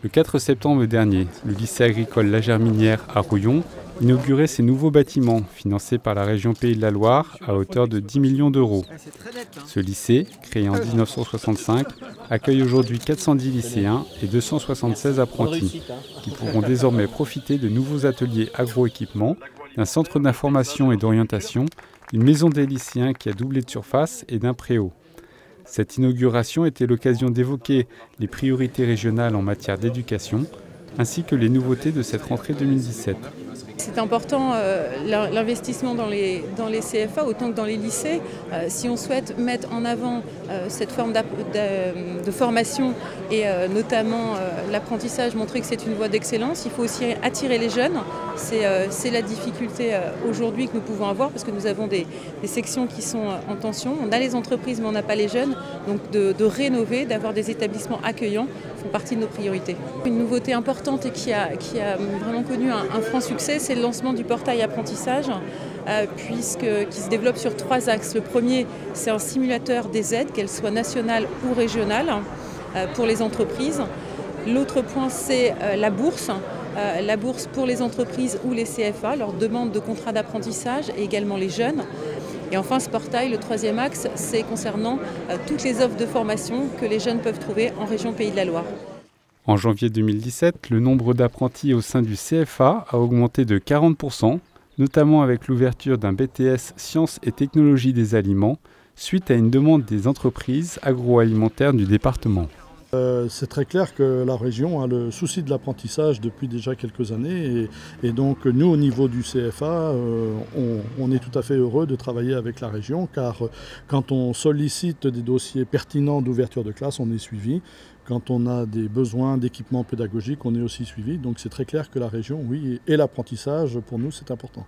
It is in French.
Le 4 septembre dernier, le lycée agricole La Germinière à Rouillon inaugurait ses nouveaux bâtiments financés par la région Pays de la Loire à hauteur de 10 millions d'euros. Ce lycée, créé en 1965, accueille aujourd'hui 410 lycéens et 276 apprentis qui pourront désormais profiter de nouveaux ateliers agroéquipement, d'un centre d'information et d'orientation, d'une maison des lycéens qui a doublé de surface et d'un préau. Cette inauguration était l'occasion d'évoquer les priorités régionales en matière d'éducation, ainsi que les nouveautés de cette rentrée 2017. C'est important l'investissement dans les CFA autant que dans les lycées. Si on souhaite mettre en avant cette forme de formation et notamment l'apprentissage, montrer que c'est une voie d'excellence, il faut aussi attirer les jeunes. C'est la difficulté aujourd'hui que nous pouvons avoir parce que nous avons des sections qui sont en tension. On a les entreprises mais on n'a pas les jeunes. Donc de rénover, d'avoir des établissements accueillants font partie de nos priorités. Une nouveauté importante et qui a vraiment connu un franc succès, c'est le lancement du portail apprentissage qui se développe sur 3 axes. Le premier, c'est un simulateur des aides, qu'elles soient nationales ou régionales, pour les entreprises. L'autre point, c'est la bourse pour les entreprises ou les CFA, leur demande de contrat d'apprentissage et également les jeunes. Et enfin, ce portail, le 3e axe, c'est concernant toutes les offres de formation que les jeunes peuvent trouver en région Pays de la Loire. En janvier 2017, le nombre d'apprentis au sein du CFA a augmenté de 40%, notamment avec l'ouverture d'un BTS Sciences et Technologies des Aliments, suite à une demande des entreprises agroalimentaires du département. C'est très clair que la région a le souci de l'apprentissage depuis déjà quelques années et donc nous au niveau du CFA on est tout à fait heureux de travailler avec la région car quand on sollicite des dossiers pertinents d'ouverture de classe on est suivi, quand on a des besoins d'équipement pédagogique on est aussi suivi, donc c'est très clair que la région oui et l'apprentissage pour nous c'est important.